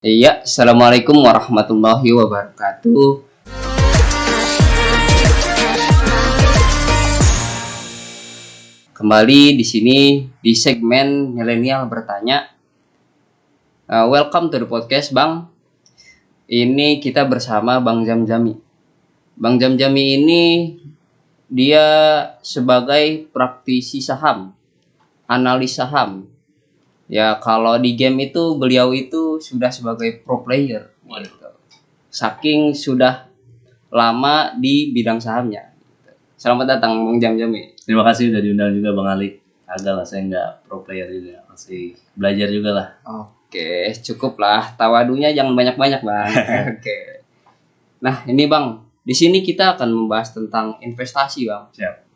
Iya, assalamualaikum warahmatullahi wabarakatuh. Kembali di sini di segmen milenial bertanya. Welcome to the podcast, Bang. Ini kita bersama Bang Jamjami. Bang Jamjami ini dia sebagai praktisi saham, analis saham. Ya kalau di game itu beliau itu sudah sebagai pro player. Saking sudah lama di bidang sahamnya. Selamat datang Bang Jamjami. Terima kasih udah diundang juga Bang Ali. Agak lah, saya nggak pro player juga, masih belajar juga lah. Oke, cukup lah. Tawadunya jangan banyak-banyak, Bang. Oke. Nah, ini Bang, di sini kita akan membahas tentang investasi, Bang. Siap.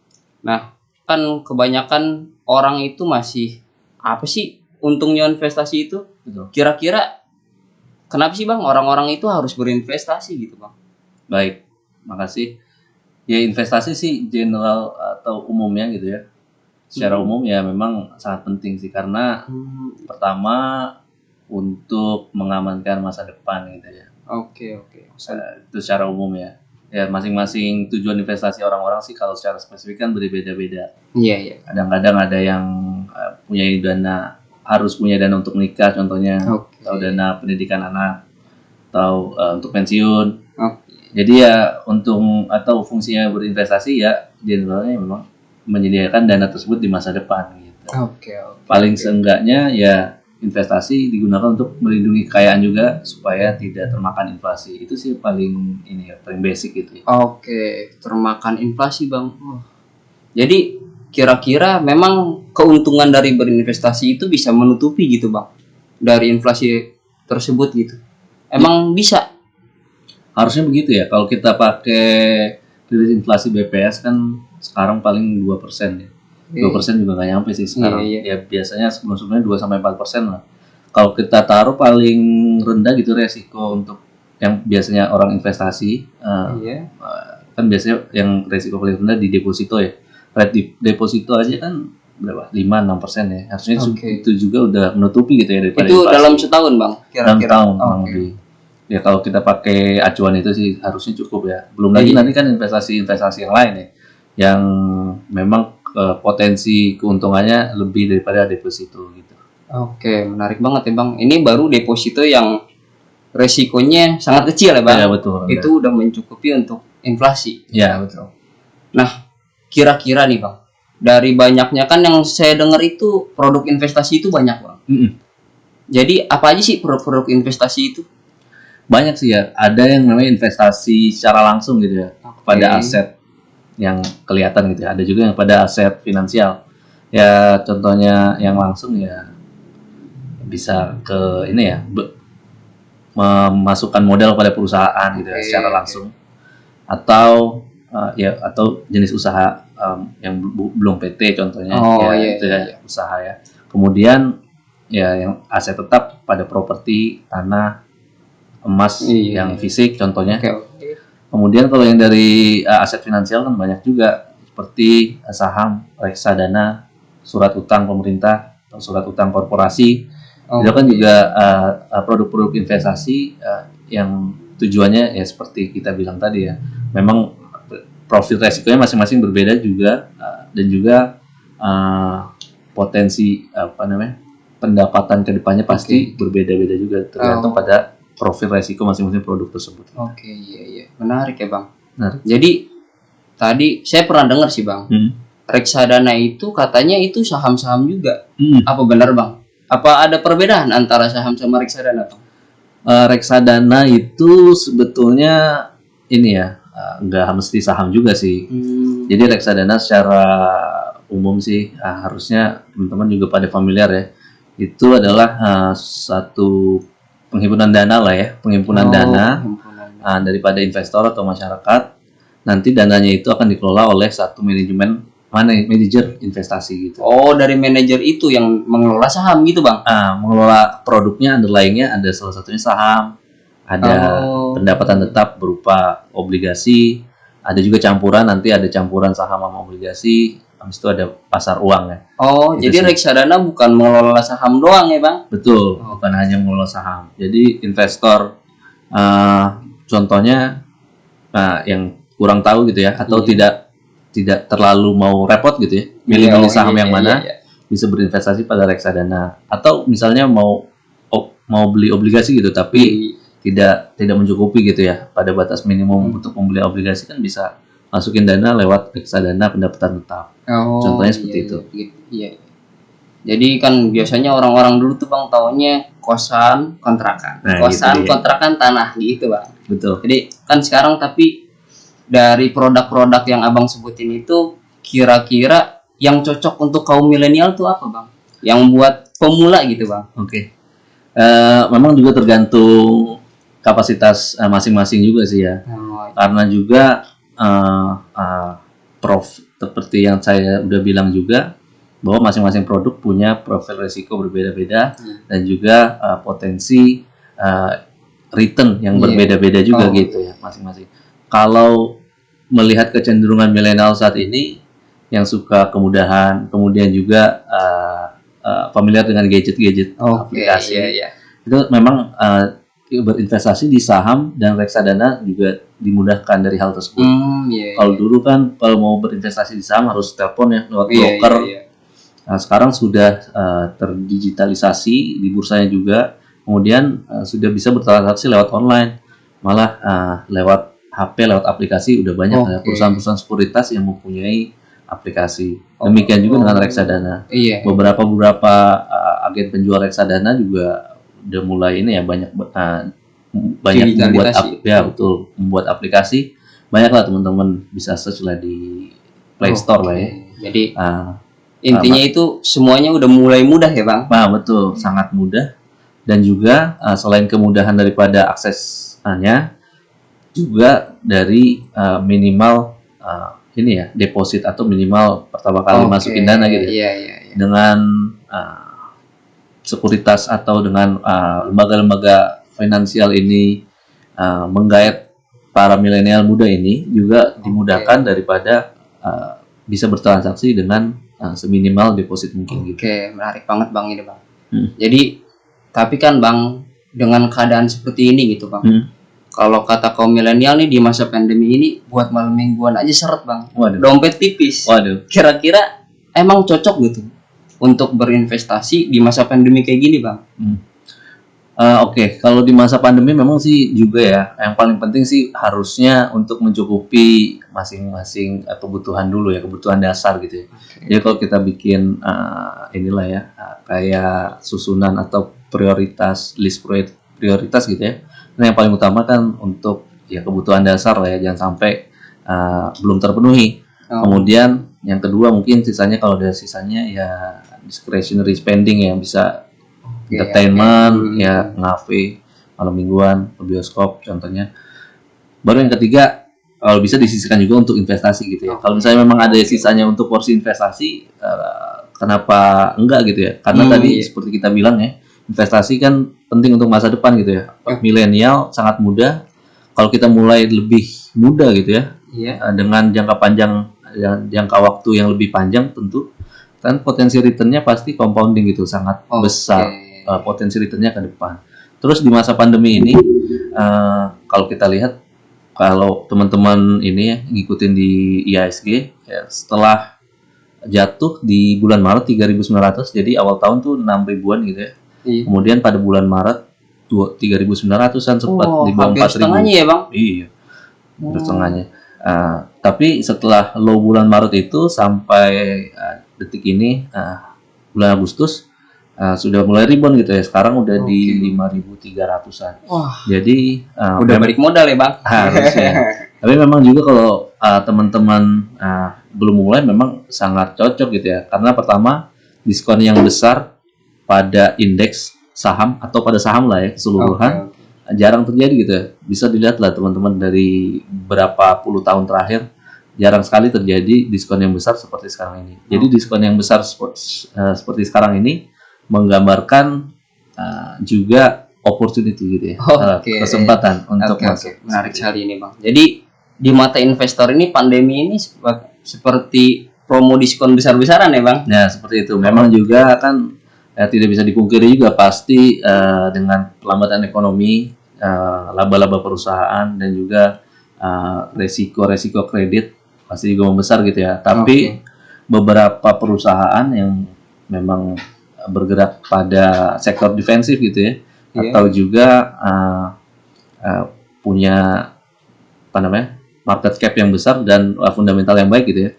Nah, kan kebanyakan orang itu masih apa sih untungnya investasi itu? Betul. Kira-kira kenapa sih Bang orang-orang itu harus berinvestasi gitu, Bang? Baik, makasih. Ya investasi sih general atau umumnya gitu ya. Secara umum ya memang sangat penting sih karena pertama untuk mengamankan masa depan gitu ya. Oke. Itu secara umum ya. Ya masing-masing tujuan investasi orang-orang sih kalau secara spesifik kan berbeda-beda. Iya. Kadang-kadang ada yang punya dana, harus punya dana untuk menikah contohnya, atau dana pendidikan anak, atau untuk pensiun. Jadi ya untung atau fungsinya berinvestasi ya generalnya memang menyediakan dana tersebut di masa depan gitu. Paling seenggaknya ya investasi digunakan untuk melindungi kekayaan juga supaya tidak termakan inflasi. Itu sih paling ini ya, paling basic gitu ya. Oke, termakan inflasi, Bang. Jadi kira-kira memang keuntungan dari berinvestasi itu bisa menutupi gitu, Bang, dari inflasi tersebut gitu. Emang bisa? Harusnya begitu ya. Kalau kita pakai rilis inflasi BPS kan sekarang paling 2% ya. 2% juga nggak nyampe sih sekarang. Ya biasanya sebelum-sebelumnya 2-4% lah. Kalau kita taruh paling rendah gitu resiko untuk yang biasanya orang investasi, kan biasanya yang resiko paling rendah di deposito ya. Rate deposito aja kan berapa? 5-6% ya. Harusnya itu juga udah menutupi gitu ya daripada itu inflasi. dalam setahun, Bang? Kira-kira. Dalam tahun. Ya kalau kita pakai acuan itu sih harusnya cukup ya. Belum lagi nanti kan investasi-investasi yang lain ya, yang memang potensi keuntungannya lebih daripada deposito gitu. Oke, menarik banget ya Bang. Ini baru deposito yang resikonya sangat kecil ya Bang. Ya betul. Itu udah mencukupi untuk inflasi. Ya betul. Nah, kira-kira nih Bang, dari banyaknya kan yang saya dengar itu produk investasi itu banyak Bang. Jadi apa aja sih produk-produk investasi itu? Banyak sih ya. Ada yang namanya investasi secara langsung gitu ya, pada aset yang kelihatan gitu ya. Ada juga yang pada aset finansial. Ya contohnya yang langsung ya bisa ke ini ya, memasukkan modal pada perusahaan gitu ya secara langsung. Atau atau jenis usaha yang belum PT contohnya usaha ya. Kemudian ya yang aset tetap pada properti, tanah, emas yang fisik contohnya. Kemudian kalau yang dari aset finansial kan banyak juga seperti saham, reksadana, surat utang pemerintah, atau surat utang korporasi. Itu kan juga produk-produk investasi yang tujuannya ya seperti kita bilang tadi ya. Memang profil resikonya masing-masing berbeda juga dan juga potensi pendapatan kedepannya pasti berbeda-beda juga tergantung pada profil resiko masing-masing produk tersebut. Iya. Menarik ya Bang. Jadi tadi saya pernah dengar sih Bang, reksadana itu katanya itu saham-saham juga. Apa benar Bang? Apa ada perbedaan antara saham sama reksadana Bang? Reksadana itu sebetulnya ini ya, nggak mesti saham juga sih. Jadi reksadana secara umum sih harusnya teman-teman juga pada familiar ya. Itu adalah satu penghimpunan dana lah ya, dana daripada investor atau masyarakat. Nanti dananya itu akan dikelola oleh satu manajer investasi gitu. Dari manajer itu yang mengelola saham gitu Bang? Mengelola produknya, underlying-nya ada salah satunya saham, ada pendapatan tetap berupa obligasi, ada juga campuran, nanti ada campuran saham sama obligasi, habis itu ada pasar uang ya. Oh, Itu jadi sih. reksadana bukan mengelola saham doang ya Bang? Betul, bukan hanya mengelola saham. Jadi investor contohnya yang kurang tahu gitu ya, atau tidak terlalu mau repot gitu ya, milih-milih saham yang mana, bisa berinvestasi pada reksadana. Atau misalnya mau beli obligasi gitu, tapi tidak mencukupi gitu ya, pada batas minimum untuk membeli obligasi kan bisa masukin dana lewat reksadana pendapatan tetap. Contohnya seperti itu. Iya. Jadi kan biasanya orang-orang dulu tuh Bang taunya kosan kontrakan, gitu kontrakan tanah gitu Bang. Betul. Jadi kan sekarang tapi dari produk-produk yang Abang sebutin itu kira-kira yang cocok untuk kaum milenial tuh apa Bang? Yang buat pemula gitu Bang? Oke. Memang juga tergantung kapasitas masing-masing juga sih ya. Karena juga seperti yang saya udah bilang juga, bahwa masing-masing produk punya profil risiko berbeda-beda dan juga potensi return yang berbeda-beda juga gitu ya masing-masing. Kalau melihat kecenderungan milenial saat ini yang suka kemudahan, kemudian juga familiar dengan gadget-gadget aplikasi, itu memang berinvestasi di saham dan reksadana juga dimudahkan dari hal tersebut. Kalau dulu kan kalau mau berinvestasi di saham harus telepon ya lewat broker. Nah, sekarang sudah terdigitalisasi di bursanya juga, kemudian sudah bisa bertransaksi lewat online, malah lewat HP, lewat aplikasi udah banyak perusahaan-perusahaan sekuritas yang mempunyai aplikasi. Demikian juga dengan reksadana. Beberapa agen penjual reksadana juga udah mulai ini ya banyak membuat aplikasi. Banyaklah teman-teman bisa search lah di Play Store lah ya. Jadi intinya itu semuanya udah mulai mudah ya Bang? Nah, betul, sangat mudah. Dan juga selain kemudahan daripada aksesnya, juga dari minimal ini ya deposit atau minimal pertama kali masukin dana gitu. Dengan sekuritas atau dengan lembaga-lembaga finansial ini menggait para milenial muda ini juga dimudahkan daripada bisa bertransaksi dengan seminimal deposit mungkin gitu. Menarik banget Bang ini Bang. Jadi tapi kan Bang dengan keadaan seperti ini gitu Bang. Kalau kata kaum milenial nih di masa pandemi ini buat malam mingguan aja seret Bang. Dompet tipis. Kira-kira emang cocok gitu untuk berinvestasi di masa pandemi kayak gini Bang? Oke, kalau di masa pandemi memang sih juga ya, yang paling penting sih harusnya untuk mencukupi masing-masing kebutuhan dulu ya, kebutuhan dasar gitu ya. Jadi kalau kita bikin inilah ya, kayak susunan atau list prioritas gitu ya. Nah yang paling utama kan untuk ya kebutuhan dasar lah ya, jangan sampai belum terpenuhi. Kemudian yang kedua mungkin sisanya, kalau ada sisanya ya discretionary spending yang bisa entertainment, ya ngafe, malam mingguan, ke bioskop contohnya. Baru yang ketiga, kalau bisa disisihkan juga untuk investasi gitu ya. Kalau misalnya memang ada sisanya untuk porsi investasi, kenapa enggak gitu ya? Karena tadi seperti kita bilang ya, investasi kan penting untuk masa depan gitu ya. Milenial sangat mudah. Kalau kita mulai lebih muda gitu ya, dengan jangka waktu yang lebih panjang tentu, kan potensi returnnya pasti compounding gitu, sangat besar. Potensi returnnya ke depan. Terus di masa pandemi ini, kalau kita lihat, kalau teman-teman ini ya, ngikutin di IHSG, ya, setelah jatuh di bulan Maret 3.900, jadi awal tahun tuh 6.000-an gitu ya. Kemudian pada bulan Maret 3.900-an sempat di bawah 4.000. Setengahnya ya Bang? Iya, setengahnya. Tapi setelah low bulan Maret itu sampai detik ini, bulan Agustus, sudah mulai rebound gitu ya. Sekarang udah di 5.300-an. Jadi udah balik modal ya Bang? Harusnya. Tapi memang juga kalau teman-teman belum mulai memang sangat cocok gitu ya. Karena pertama diskon yang besar pada indeks saham atau pada saham lah ya keseluruhan jarang terjadi gitu ya. Bisa dilihat lah teman-teman dari berapa puluh tahun terakhir, jarang sekali terjadi diskon yang besar seperti sekarang ini. Jadi diskon yang besar seperti sekarang ini menggambarkan juga opportunity gitu ya, kesempatan untuk masuk. Menarik sekali ini Bang. Jadi di mata investor ini pandemi ini seperti promo diskon besar-besaran ya Bang? Ya seperti itu. Memang juga kan tidak bisa dipungkiri juga pasti dengan pelambatan ekonomi, laba-laba perusahaan dan juga resiko-resiko kredit pasti juga membesar gitu ya. Tapi beberapa perusahaan yang memang bergerak pada sektor defensif gitu ya, atau juga punya apa namanya market cap yang besar dan fundamental yang baik gitu ya,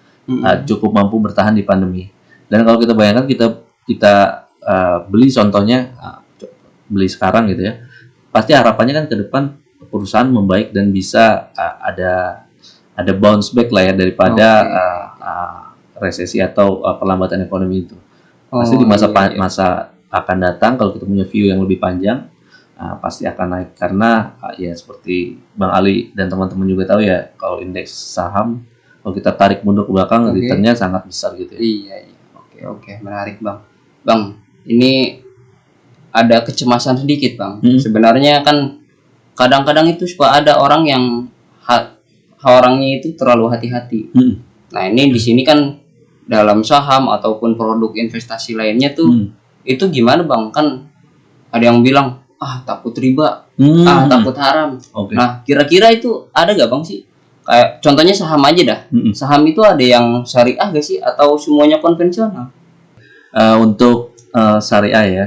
cukup mampu bertahan di pandemi. Dan kalau kita bayangkan kita beli contohnya beli sekarang gitu ya, pasti harapannya kan ke depan perusahaan membaik dan bisa ada bounce back lah ya daripada resesi atau perlambatan ekonomi itu. Pasti di masa akan datang kalau kita punya view yang lebih panjang, pasti akan naik karena ya seperti Bang Ali dan teman-teman juga tahu ya, kalau indeks saham kalau kita tarik mundur ke belakang returnnya sangat besar gitu ya. Iya. Oke, menarik Bang. Bang, ini ada kecemasan sedikit Bang. Sebenarnya kan kadang-kadang itu suka ada orang yang orangnya itu terlalu hati-hati. Nah ini di sini kan dalam saham ataupun produk investasi lainnya tuh itu gimana Bang? Kan ada yang bilang takut riba, takut haram. Nah kira-kira itu ada gak Bang sih? Kayak contohnya saham aja dah. Saham itu ada yang syariah gak sih atau semuanya konvensional? Untuk syariah ya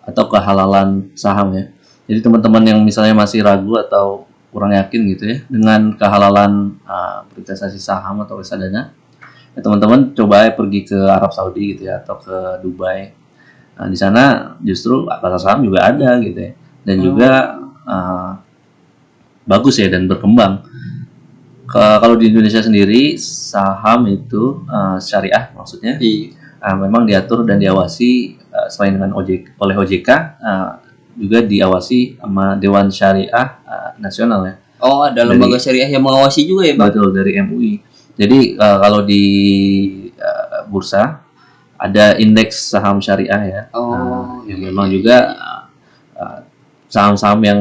atau kehalalan saham ya. Jadi teman-teman yang misalnya masih ragu atau kurang yakin gitu ya dengan kehalalan berinvestasi saham atau reksadana, ya teman-teman coba pergi ke Arab Saudi gitu ya atau ke Dubai. Nah, di sana justru pasar saham juga ada gitu ya, dan juga bagus ya dan berkembang. Kalau di Indonesia sendiri saham itu syariah maksudnya memang diatur dan diawasi selain dengan oleh OJK, juga diawasi sama Dewan Syariah Nasional ya. Ada lembaga syariah yang mengawasi juga ya Bang? Betul, dari MUI. Jadi kalau di bursa ada indeks saham syariah ya, yang memang juga saham-saham yang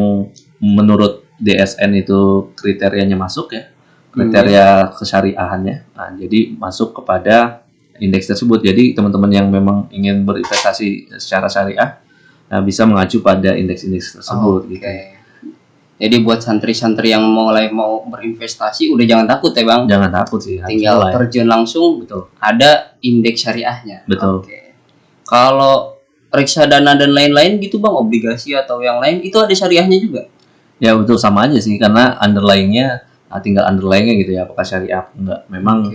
menurut DSN itu kriterianya masuk ya, kriteria kesyariahannya. Nah, jadi masuk kepada indeks tersebut. Jadi teman-teman yang memang ingin berinvestasi secara syariah bisa mengacu pada indeks-indeks tersebut. Gitu. Jadi buat santri-santri yang mau berinvestasi udah jangan takut ya Bang. Jangan takut sih. Tinggal terjun langsung. Betul. Ada indeks syariahnya. Betul. Kalau reksadana dan lain-lain gitu Bang, obligasi atau yang lain itu ada syariahnya juga? Ya betul, sama aja sih karena underlyingnya tinggal underlyingnya gitu ya, apakah syariah enggak. Memang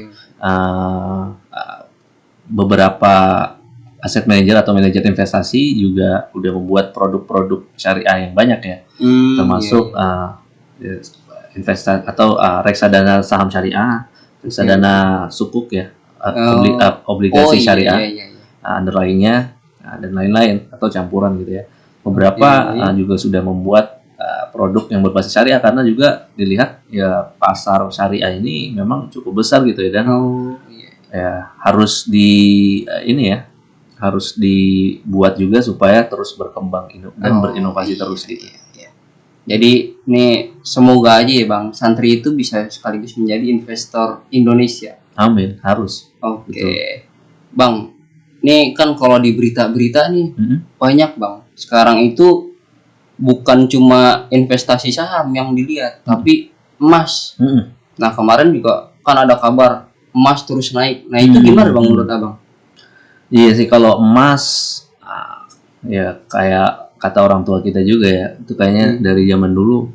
beberapa aset manajer atau manajer investasi juga udah membuat produk-produk syariah yang banyak ya, termasuk investasi atau reksadana saham syariah, reksadana sukuk ya, obligasi syariah, underlyingnya dan lain-lain atau campuran gitu ya. Beberapa juga sudah membuat produk yang berbasis syariah karena juga dilihat ya pasar syariah ini memang cukup besar gitu ya, dan ya harus harus dibuat juga supaya terus berkembang dan berinovasi terus gitu. Jadi ini semoga aja ya Bang, santri itu bisa sekaligus menjadi investor Indonesia. Amin, harus. Oke. Bang, ini kan kalau di berita-berita nih banyak Bang. Sekarang itu bukan cuma investasi saham yang dilihat, tapi emas. Nah kemarin juga kan ada kabar emas terus naik. Nah itu gimana Bang menurut Abang? Iya sih, kalau emas ya kayak kata orang tua kita juga ya, itu kayaknya dari zaman dulu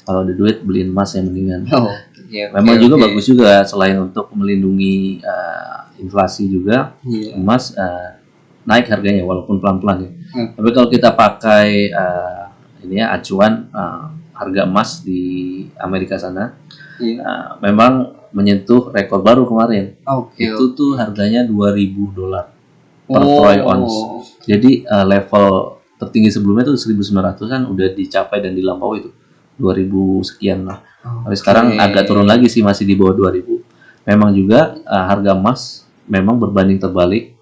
kalau ada duit beliin emas yang mendingan. Memang juga bagus juga, selain untuk melindungi inflasi juga, emas naik harganya walaupun pelan-pelan ya. Tapi kalau kita pakai acuan harga emas di Amerika sana, memang menyentuh rekor baru kemarin. Itu tuh harganya $2.000 per troy ounce. Jadi level tertinggi sebelumnya tuh 1.900-an udah dicapai dan dilampaui itu 2.000 sekian lah. Tapi sekarang agak turun lagi sih, masih di bawah 2.000. Memang juga harga emas memang berbanding terbalik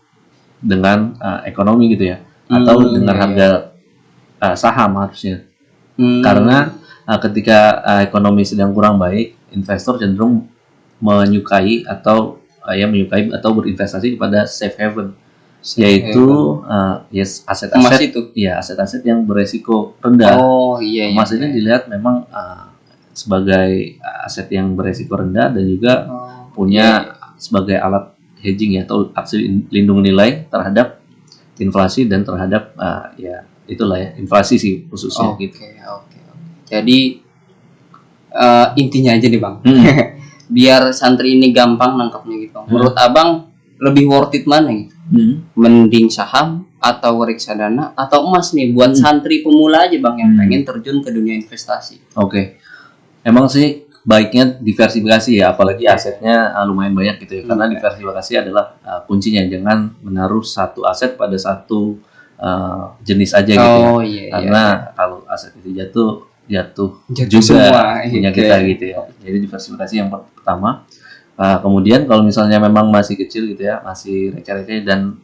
dengan ekonomi gitu ya, atau dengan harga saham harusnya. Karena ketika ekonomi sedang kurang baik, investor cenderung menyukai atau yang menyukai atau berinvestasi kepada safe haven, yaitu aset-aset itu. Ya, aset-aset yang beresiko rendah. Emas ini dilihat memang sebagai aset yang beresiko rendah dan juga punya sebagai alat hedging ya, atau aksi lindung nilai terhadap inflasi dan terhadap inflasi sih khususnya gitu. Jadi intinya aja nih Bang. Biar santri ini gampang nangkapnya gitu. Menurut Abang lebih worth it mana gitu? Mending saham atau reksadana atau emas nih buat santri pemula aja Bang yang pengen terjun ke dunia investasi. Emang sih baiknya diversifikasi ya, apalagi asetnya lumayan banyak gitu ya. Karena diversifikasi adalah kuncinya, jangan menaruh satu aset pada satu jenis aja gitu ya. Karena kalau aset itu jatuh juga semua, punya kita gitu ya. Jadi diversifikasi yang pertama. Kemudian kalau misalnya memang masih kecil gitu ya, masih receh-receh dan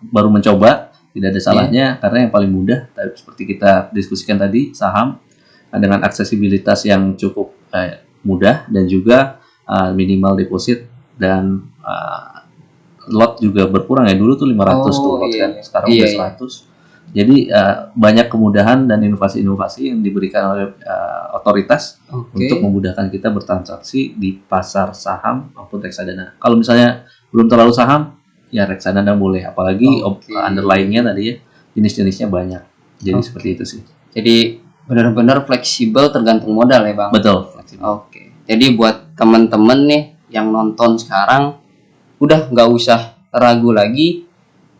baru mencoba, tidak ada salahnya karena yang paling mudah seperti kita diskusikan tadi, saham dengan aksesibilitas yang cukup mudah dan juga minimal deposit dan lot juga berkurang ya. Dulu tuh 500 tuh lot kan, sekarang udah 100. Jadi banyak kemudahan dan inovasi-inovasi yang diberikan oleh otoritas untuk memudahkan kita bertransaksi di pasar saham maupun reksadana. Kalau misalnya belum terlalu saham, ya reksadana boleh, apalagi underlying-nya tadi ya, jenis-jenisnya banyak. Jadi seperti itu sih. Jadi benar-benar fleksibel tergantung modal ya Bang. Betul. Jadi buat teman-teman nih yang nonton sekarang udah nggak usah ragu lagi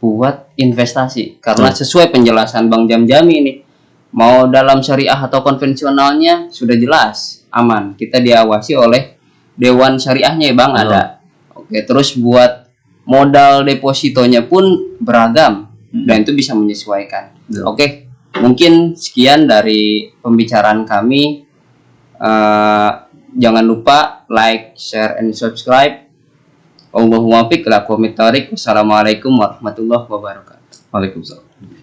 buat investasi karena sesuai penjelasan Bang Jamjami nih, mau dalam syariah atau konvensionalnya sudah jelas aman, kita diawasi oleh dewan syariahnya ya Bang. Ada. Terus buat modal depositonya pun beragam dan itu bisa menyesuaikan. Mungkin sekian dari pembicaraan kami. Jangan lupa like, share, and subscribe. Wassalamualaikum warahmatullahi wabarakatuh. Waalaikumsalam.